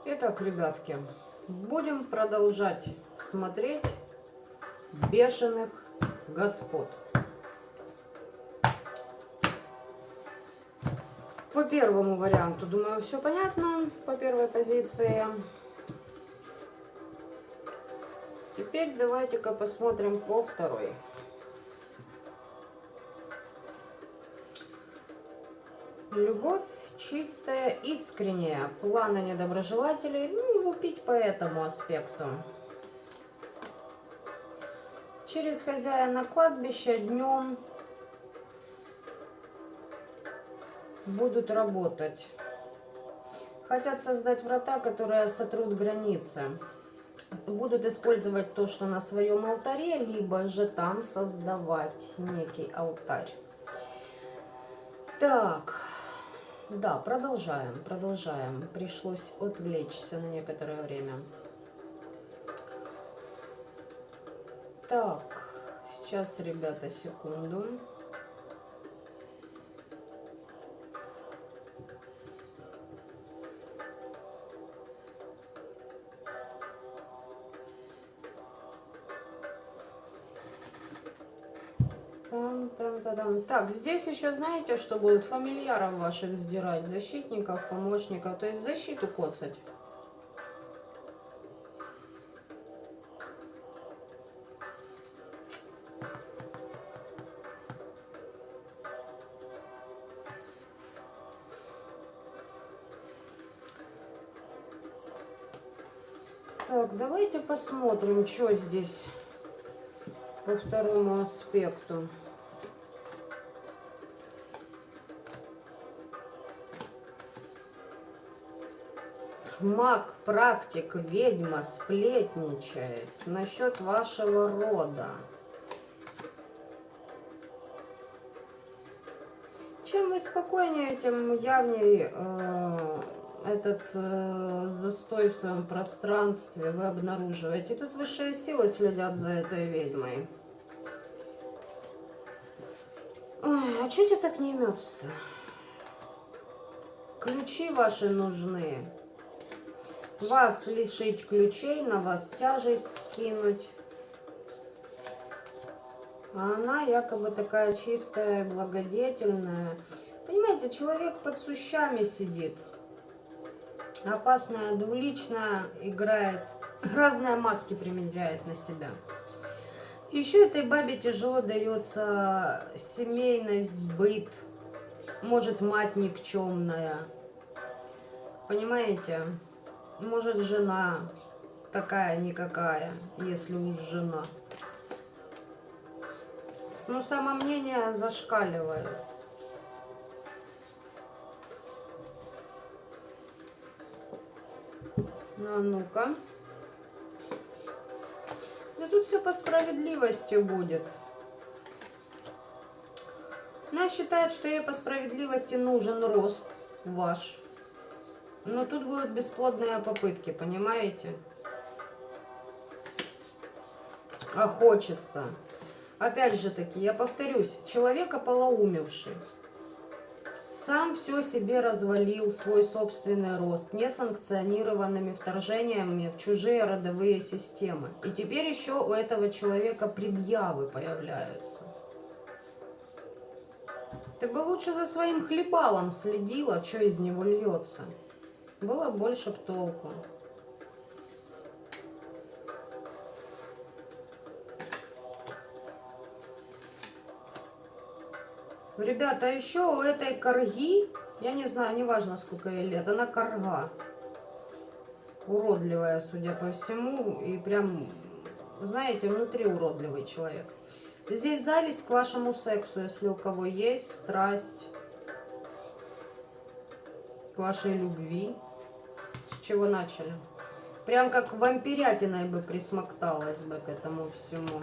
Итак, ребятки, будем продолжать смотреть бешеных господ. По первому варианту, думаю, все понятно, по первой позиции. Теперь давайте-ка посмотрим по второй. Любовь чистая, искренняя, планы недоброжелателей, лупить по этому аспекту. Через хозяина кладбища днем будут работать. Хотят создать врата, которые сотрут границы. Будут использовать то, что на своем алтаре, либо же там создавать некий алтарь. Так, да, продолжаем. Пришлось отвлечься на некоторое время. Так, сейчас, ребята, секунду. Так, здесь еще знаете, что будут фамильяров ваших сдирать, защитников, помощников, то есть защиту коцать. Так, давайте посмотрим, что здесь по второму аспекту. Маг, практик, ведьма сплетничает насчет вашего рода. Чем вы спокойнее, тем явнее этот застой в своем пространстве вы обнаруживаете. Тут высшие силы следят за этой ведьмой. Ой, а что тебе так не имется-то? Ключи ваши нужны. Вас лишить ключей, на вас тяжесть скинуть. А она якобы такая чистая, благодетельная. Понимаете, человек под сущами сидит. Опасная, двуличная, играет. Разные маски примеряет на себя. Еще этой бабе тяжело дается семейность, быт. Может, мать никчемная. Понимаете? Может, жена такая-никакая, если уж жена. Ну, самомнение зашкаливает. А ну-ка. Да тут все по справедливости будет. Она считает, что ей по справедливости нужен рост ваш. Но тут будут бесплодные попытки, понимаете? А хочется. Опять же таки, я повторюсь, человек ополоумевший. Сам все себе развалил, свой собственный рост, несанкционированными вторжениями в чужие родовые системы. И теперь еще у этого человека предъявы появляются. Ты бы лучше за своим хлебалом следила, что из него льется. Было больше б толку. Ребята, еще у этой корги, я не знаю, неважно сколько ей лет, она корга. Уродливая, судя по всему, и прям, знаете, внутри уродливый человек. Здесь зависть к вашему сексу, если у кого есть, страсть к вашей любви. С чего начали? Прям как вампирятиной бы присмокталась бы к этому всему.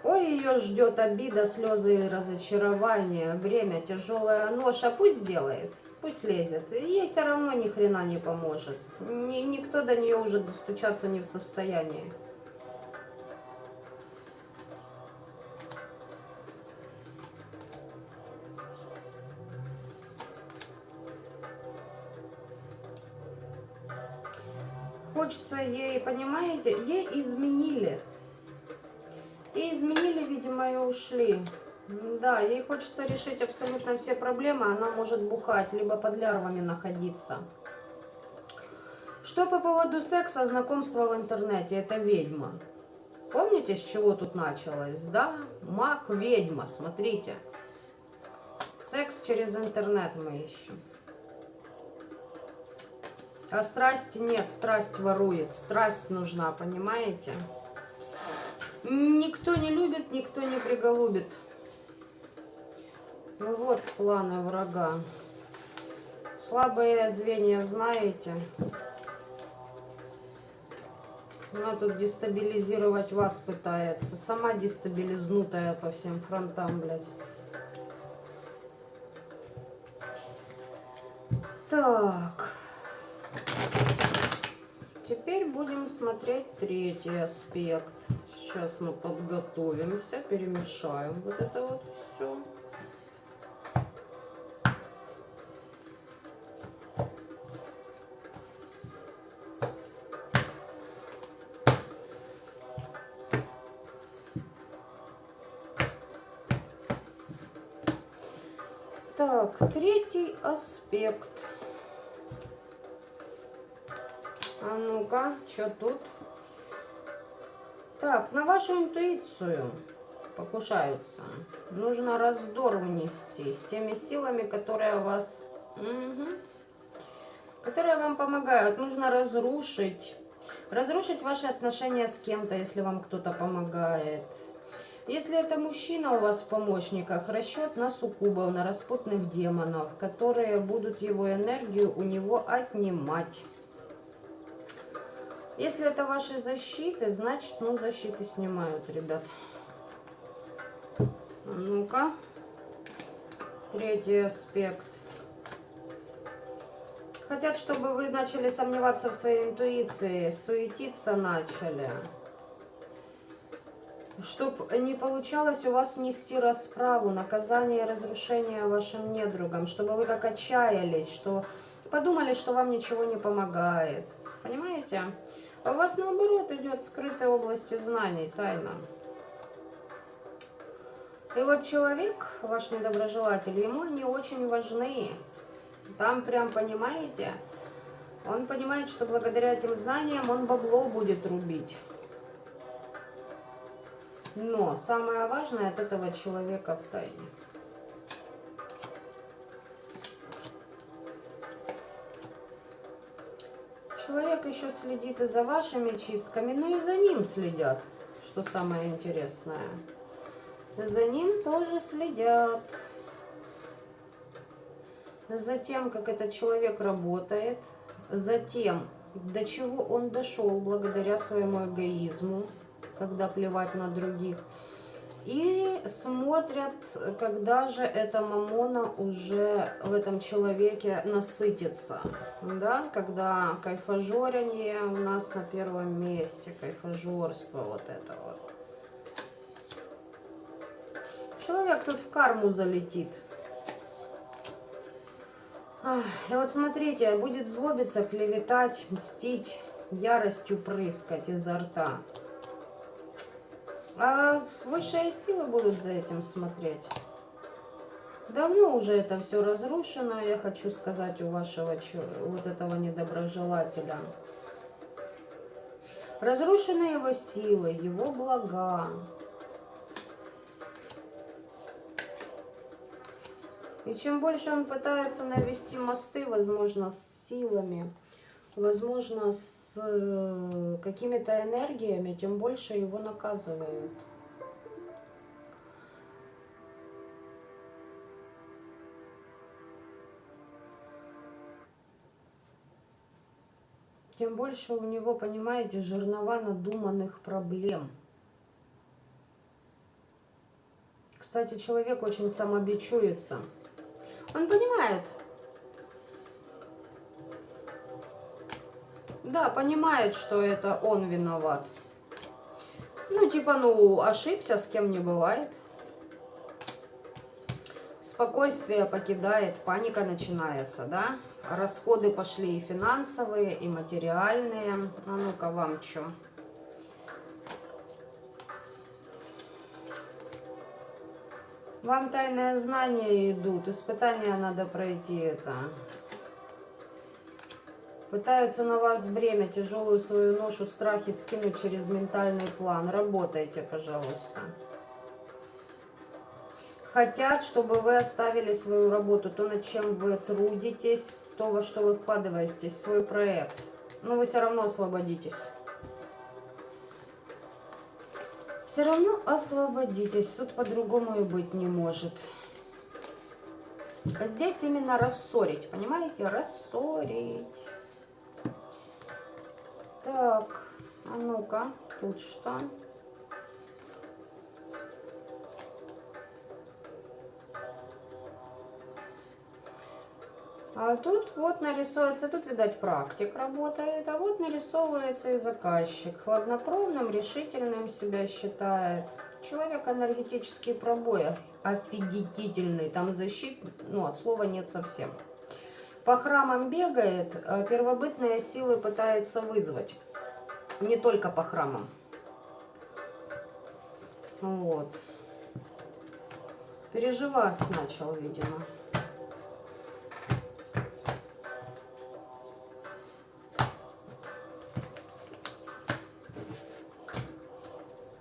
Ой, ее ждет обида, слезы и разочарование. Время тяжелая ноша. Пусть делает, пусть лезет. Ей все равно ни хрена не поможет. Никто до нее уже достучаться не в состоянии. хочется ей, понимаете, ей изменили. Ей изменили, видимо, и ушли. Да, ей хочется решить абсолютно все проблемы. Она может бухать, либо под лярвами находиться. Что по поводу секса, знакомства в интернете? Это ведьма. Помните, с чего тут началось? Да? Маг, ведьма, смотрите. Секс через интернет мы ищем. А страсти нет, страсть ворует. Страсть нужна, понимаете? Никто не любит, никто не приголубит. Ну вот планы врага. Слабые звенья знаете. Она тут дестабилизировать вас пытается. Сама дестабилизнутая по всем фронтам, блядь. Так. Теперь будем смотреть третий аспект. Сейчас мы подготовимся, перемешаем вот это вот все. Так, третий аспект. А ну-ка, что тут? Так, на вашу интуицию покушаются. Нужно раздор внести с теми силами, которые вас... которые вам помогают. Нужно разрушить ваши отношения с кем-то, если вам кто-то помогает. Если это мужчина у вас в помощниках, расчет на суккубов, на распутных демонов, которые будут его энергию у него отнимать. Если это ваши защиты, значит, ну, защиты снимают, ребят. Ну-ка. Третий аспект. Хотят, чтобы вы начали сомневаться в своей интуиции, суетиться начали. Чтоб не получалось у вас внести расправу, наказание и разрушение вашим недругам. Чтобы вы как отчаялись, что подумали, что вам ничего не помогает. Понимаете? А у вас наоборот идет скрытая область знаний, тайна. И вот человек, ваш недоброжелатель, ему они очень важны. Там прям, понимаете, он понимает, что благодаря этим знаниям он бабло будет рубить. Но самое важное от этого человека в тайне. Человек еще следит и за вашими чистками, но и за ним следят, что самое интересное. За ним тоже следят. За тем, как этот человек работает, за тем, до чего он дошел благодаря своему эгоизму, когда плевать на других. И смотрят, когда же эта мамона уже в этом человеке насытится. Да? Когда кайфажорение у нас на первом месте, кайфажорство вот это вот. Человек тут в карму залетит. И вот смотрите, будет злобиться, клеветать, мстить, яростью прыскать изо рта. А высшие силы будут за этим смотреть. Давно уже это все разрушено, я хочу сказать, у вашего вот этого недоброжелателя. Разрушены его силы, его блага. И чем больше он пытается навести мосты, возможно, с силами, возможно, с какими-то энергиями, тем больше его наказывают. Тем больше у него, понимаете, жернова надуманных проблем. Кстати, человек очень самобичуется. Он понимает. Да, понимает, что это он виноват. Ну, типа, ну, ошибся, с кем не бывает. Спокойствие покидает, паника начинается, да? Расходы пошли и финансовые, и материальные. А ну-ка, вам что? Вам тайные знания идут, испытания надо пройти это. Пытаются на вас бремя, тяжелую свою ношу, страхи скинуть через ментальный план. Работайте, пожалуйста. Хотят, чтобы вы оставили свою работу, то, над чем вы трудитесь, то, во что вы вкладываетесь, свой проект. Но вы все равно освободитесь. Все равно освободитесь. Тут по-другому и быть не может. А здесь именно рассорить, понимаете? Рассорить. Так, а ну-ка, тут что? А тут вот нарисуется, тут, видать, практик работает, а вот нарисовывается и заказчик. Хладнокровным, решительным себя считает. Человек энергетические пробои, офигительный, там защит, ну, от слова нет совсем. По храмам бегает, а первобытные силы пытается вызвать. Не только по храмам. Вот. Переживать начал, видимо.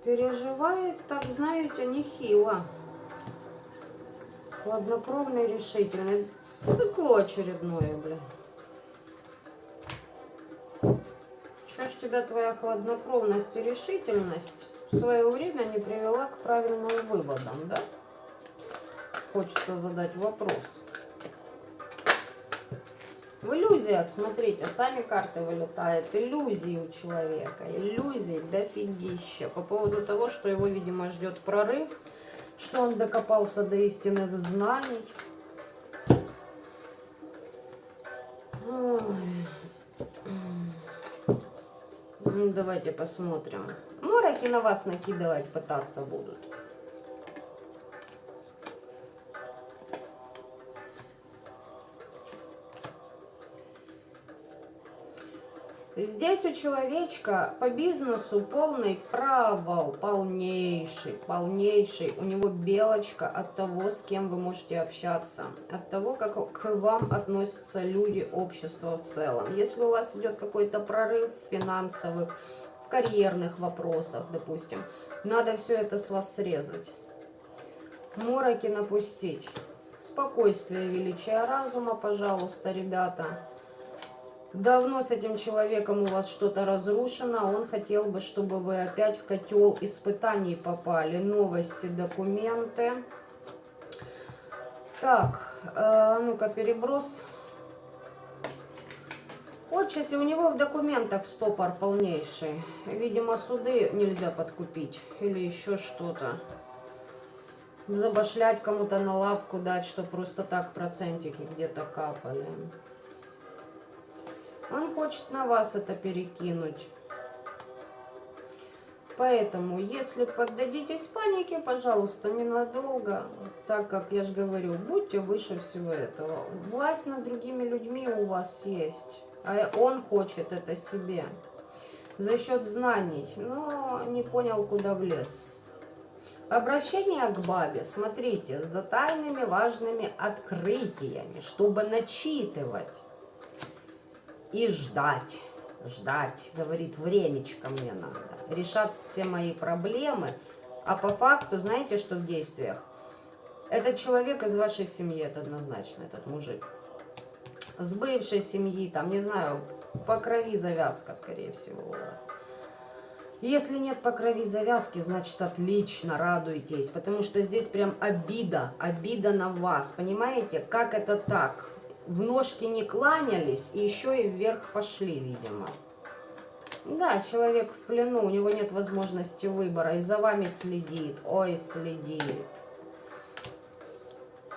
Переживает, так знаете, нехило. Хладнокровный, решительный. Цикло очередное, блин. Что ж тебя твоя хладнокровность и решительность в свое время не привела к правильным выводам, да? Хочется задать вопрос. В иллюзиях, смотрите, сами карты вылетают. Иллюзии у человека. Иллюзий дофигища. По поводу того, что его, видимо, ждет прорыв. Что он докопался до истинных знаний. Ну, давайте посмотрим. Мороки на вас накидывать пытаться будут. Здесь у человечка по бизнесу полный провал, полнейший. У него белочка от того, с кем вы можете общаться, от того, как к вам относятся люди, общество в целом. Если у вас идет какой-то прорыв в финансовых, в карьерных вопросах, допустим, надо все это с вас срезать. Мороки напустить. Спокойствие, величие разума, пожалуйста, ребята. Давно с этим человеком у вас что-то разрушено, он хотел бы, чтобы вы опять в котел испытаний попали. Новости, документы. Так, ну-ка, переброс. Вот сейчас и у него в документах стопор полнейший. Видимо, суды нельзя подкупить или еще что-то. Забашлять кому-то на лапку дать, что просто так процентики где-то капали. Он хочет на вас это перекинуть. Поэтому, если поддадитесь панике, пожалуйста, ненадолго. Так как, я же говорю, будьте выше всего этого. Власть над другими людьми у вас есть. А он хочет это себе. За счет знаний. Но не понял, куда влез. Обращение к бабе, смотрите, за тайными важными открытиями, чтобы начитывать. И ждать, говорит, времечко мне надо. Решать все мои проблемы. А по факту, знаете, что в действиях? Этот человек из вашей семьи, это однозначно, этот мужик. С бывшей семьи, там, не знаю, по крови завязка, скорее всего, у вас. Если нет по крови завязки, значит, отлично, радуйтесь. Потому что здесь прям обида на вас, понимаете? Как это так? В ножки не кланялись и еще и вверх пошли, видимо. Да, человек в плену, у него нет возможности выбора. И за вами следит, ой, следит.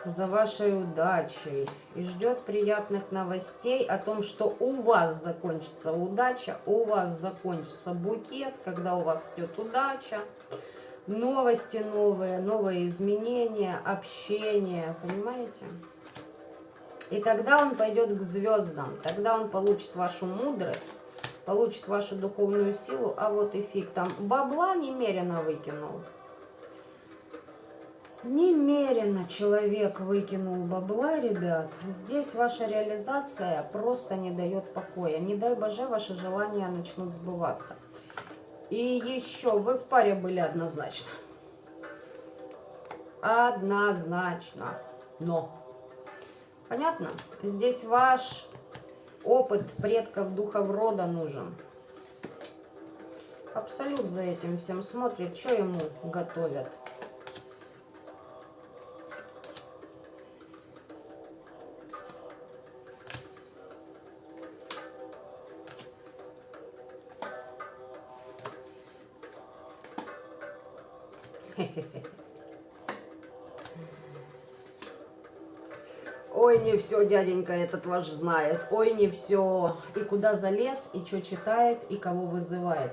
За вашей удачей. И ждет приятных новостей о том, что у вас закончится удача, у вас закончится букет, когда у вас идет удача. Новости новые, новые изменения, общение, понимаете? И тогда он пойдет к звездам, тогда он получит вашу мудрость, получит вашу духовную силу, а вот и фиг там. Бабла немерено выкинул. Немерено человек выкинул бабла, ребят. Здесь ваша реализация просто не дает покоя. Не дай боже, ваши желания начнут сбываться. И еще, вы в паре были однозначно. Однозначно. Но. Понятно? Здесь ваш опыт предков духов рода нужен. Абсолют за этим всем смотрит, что ему готовят. Ой, не все, дяденька этот ваш знает. Ой, не все. И куда залез, и что читает, и кого вызывает.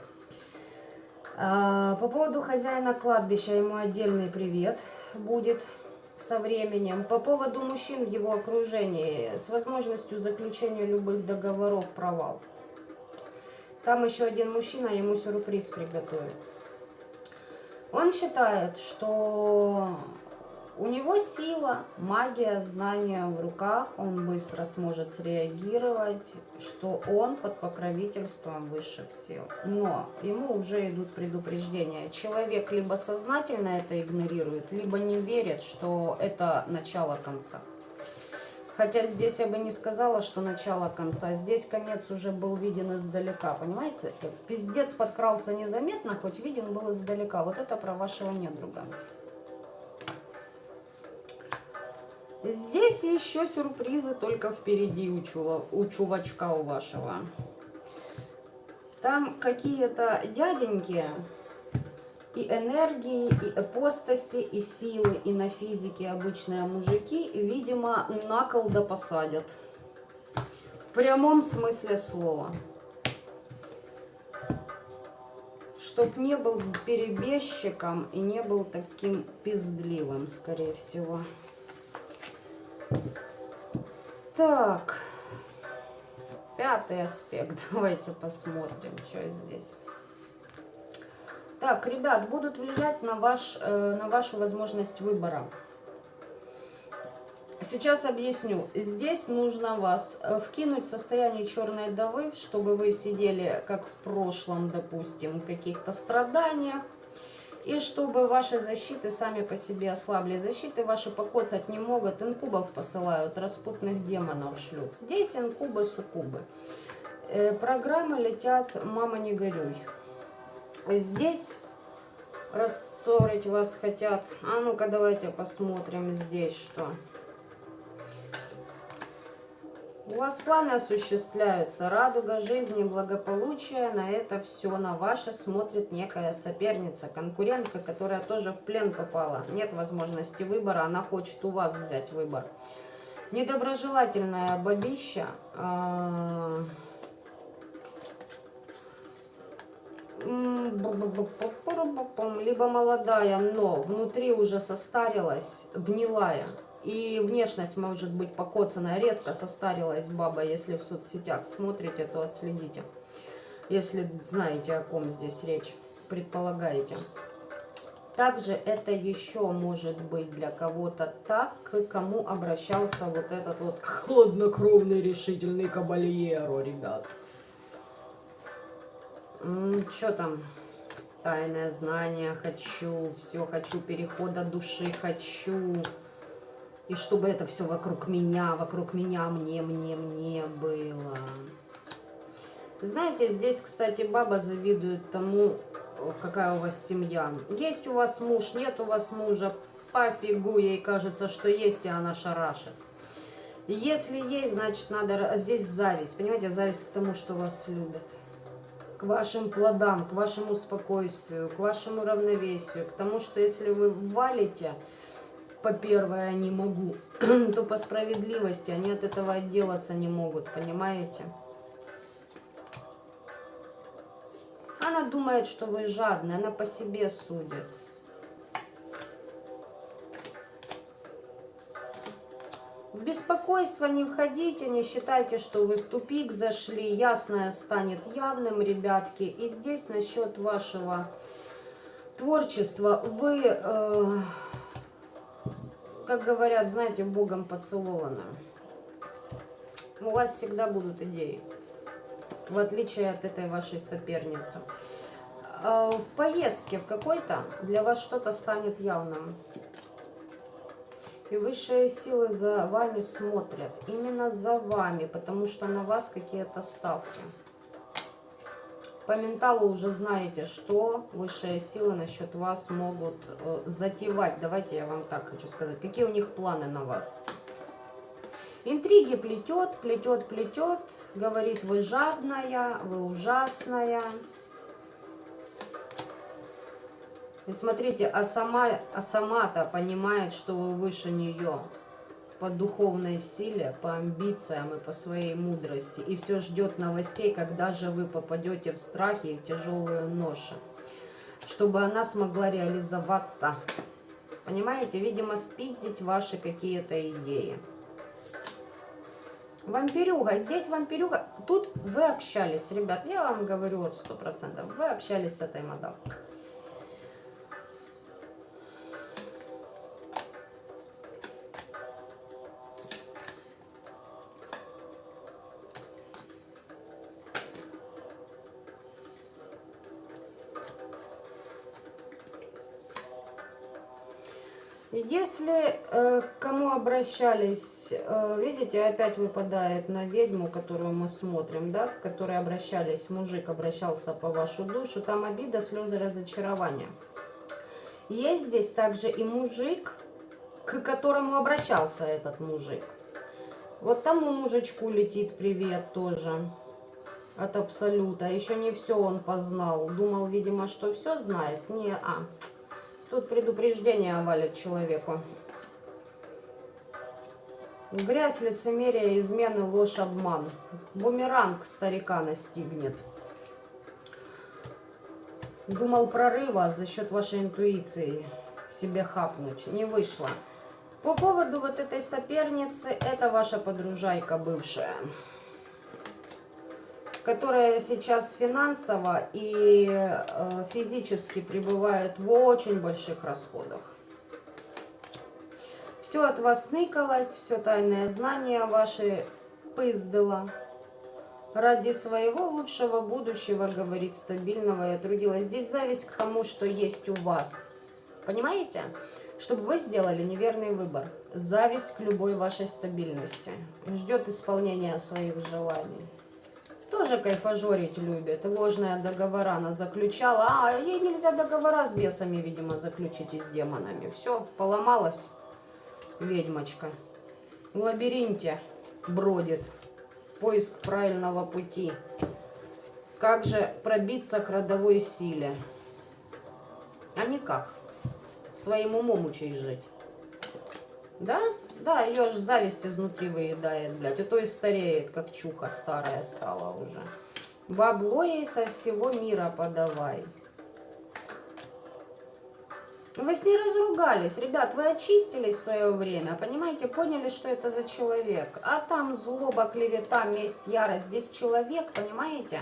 По поводу хозяина кладбища, ему отдельный привет будет со временем. По поводу мужчин в его окружении, с возможностью заключения любых договоров, провал. Там еще один мужчина, ему сюрприз приготовит. Он считает, что у него сила, магия, знания в руках, он быстро сможет среагировать, что он под покровительством высших сил. Но ему уже идут предупреждения. Человек либо сознательно это игнорирует, либо не верит, что это начало конца. Хотя здесь я бы не сказала, что начало конца. Здесь конец уже был виден издалека, понимаете? Пиздец подкрался незаметно, хоть виден был издалека. Вот это про вашего недруга. Здесь еще сюрпризы только впереди у чувачка у вашего. Там какие-то дяденьки и энергии, и апостаси, и силы, и на физике обычные мужики, видимо, на кол да посадят. В прямом смысле слова. Чтоб не был перебежчиком и не был таким пиздливым, скорее всего. Так. Пятый аспект. Давайте посмотрим, что здесь. Так, ребят, будут влиять на вашу возможность выбора. Сейчас объясню. Здесь нужно вас вкинуть в состояние черной вдовы, чтобы вы сидели, как в прошлом, допустим, в каких-то страданиях. И чтобы ваши защиты сами по себе ослабли. Защиты ваши покоцать не могут. Инкубов посылают, распутных демонов шлют. Здесь инкубы, суккубы. Программы летят, мама не горюй. Здесь рассорить вас хотят. А ну-ка давайте посмотрим здесь что. У вас планы осуществляются, радуга жизни, благополучие, на это все, на ваше смотрит некая соперница, конкурентка, которая тоже в плен попала. Нет возможности выбора, она хочет у вас взять выбор. Недоброжелательная бабища, либо молодая, но внутри уже состарилась, гнилая. И внешность может быть покоцанная, резко состарилась баба. Если в соцсетях смотрите, то отследите. Если знаете, о ком здесь речь, предполагаете. Также это еще может быть для кого-то так, к кому обращался вот этот вот хладнокровный, решительный кабальеро, ребят. Что там? Тайное знание хочу, все хочу, перехода души хочу. И чтобы это все вокруг меня, мне было. Знаете, здесь, кстати, баба завидует тому, какая у вас семья. Есть у вас муж, нет у вас мужа, пофигу, ей кажется, что есть, и она шарашит. Если есть, значит, надо... Здесь зависть, понимаете, зависть к тому, что вас любят. К вашим плодам, к вашему спокойствию, к вашему равновесию. К тому, что если вы валите... По первое не могу, то по справедливости они от этого отделаться не могут, понимаете? Она думает, что вы жадны, она по себе судит. В беспокойство не входите, не считайте, что вы в тупик зашли. Ясное станет явным, ребятки. И здесь насчет вашего творчества. Вы, как говорят, знаете, Богом поцелованы. У вас всегда будут идеи, в отличие от этой вашей соперницы. В поездке в какой-то для вас что-то станет явным. И высшие силы за вами смотрят. Именно за вами, потому что на вас какие-то ставки. По менталу уже знаете, что высшие силы насчет вас могут затевать. Давайте я вам так хочу сказать. Какие у них планы на вас? Интриги плетет, плетет, плетет. Говорит, вы жадная, вы ужасная. И смотрите, а сама-то понимает, что вы выше нее по духовной силе, по амбициям и по своей мудрости. И все ждет новостей, когда же вы попадете в страхи и в тяжелые ноши, чтобы она смогла реализоваться. Понимаете, видимо, спиздить ваши какие-то идеи. Вампирюга, здесь вампирюга. Тут вы общались, ребят, я вам говорю от 100%. Вы общались с этой мадам. Если к кому обращались, видите, опять выпадает на ведьму, которую мы смотрим, да, к которой обращались, мужик обращался по вашу душу, там обида, слезы, разочарования. Есть здесь также и мужик, к которому обращался этот мужик. Вот тому мужичку летит привет тоже от Абсолюта. Еще не все он познал. Думал, видимо, что все знает. Тут предупреждение валит человеку. Грязь, лицемерие, измены, ложь, обман. Бумеранг старика настигнет. Думал прорыва за счет вашей интуиции себе хапнуть. Не вышло. По поводу вот этой соперницы, это ваша подружайка бывшая, которая сейчас финансово и физически пребывает в очень больших расходах. Все от вас ныкалось, все тайное знание ваши пыздыло. Ради своего лучшего будущего, говорит, стабильного я трудилась. Здесь зависть к тому, что есть у вас. Понимаете? Чтобы вы сделали неверный выбор. Зависть к любой вашей стабильности. Ждет исполнения своих желаний. Тоже кайфажорить любит. Ложные договора она заключала. А ей нельзя договора с бесами, видимо, заключить и с демонами. Все, поломалась ведьмочка. В лабиринте бродит. Поиск правильного пути. Как же пробиться к родовой силе? А никак. Своим умом учись жить. Да? Да, ее аж зависть изнутри выедает, блядь. А то и стареет, как чука старая стала уже. Бабло ей со всего мира подавай. Вы с ней разругались, ребят, вы очистились в свое время, понимаете, поняли, что это за человек. А там злоба, клевета, месть, ярость. Здесь человек, понимаете,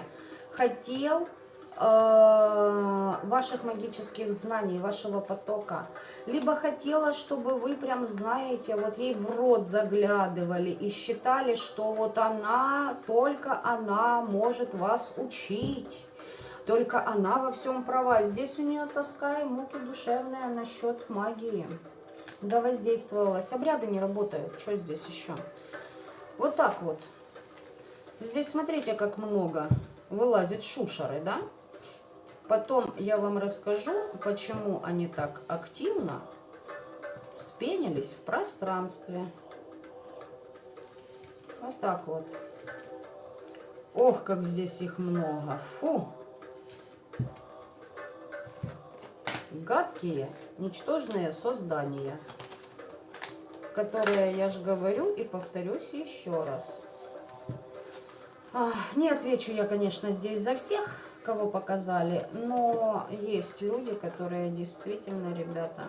хотел ваших магических знаний, вашего потока. Либо хотела, чтобы вы прям, знаете, вот ей в рот заглядывали и считали, что вот она, только она может вас учить. Только она во всем права. Здесь у нее тоска и муки душевные насчет магии. Да, воздействовалась. Обряды не работают. Что здесь еще? Вот так вот. Здесь смотрите, как много вылазит шушеры, да? Потом я вам расскажу, почему они так активно вспенились в пространстве. Вот так вот. Ох, как здесь их много. Фу. Гадкие, ничтожные создания, которые, я же говорю и повторюсь еще раз. Не отвечу я, конечно, здесь за всех, кого показали, но есть люди, которые действительно, ребята,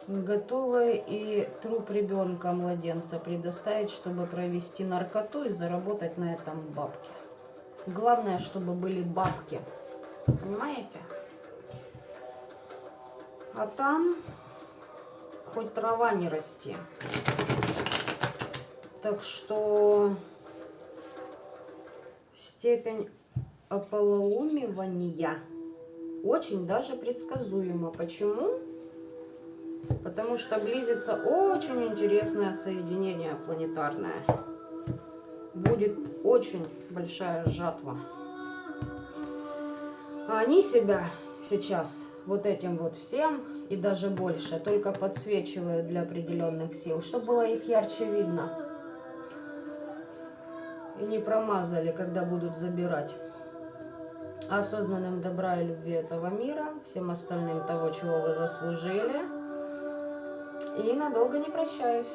Готовы и труп ребенка, младенца предоставить, чтобы провести наркоту и заработать на этом бабки. Главное, чтобы были бабки. Понимаете? А там хоть трава не расти. Так что степень ополоумевания очень даже предсказуема. Почему? Потому что близится очень интересное соединение планетарное. Будет очень большая жатва. А они себя сейчас вот этим вот всем и даже больше только подсвечивают для определенных сил, чтобы было их ярче видно. И не промазали, когда будут забирать. Осознанным добра и любви этого мира, всем остальным того, чего вы заслужили. И надолго не прощаюсь.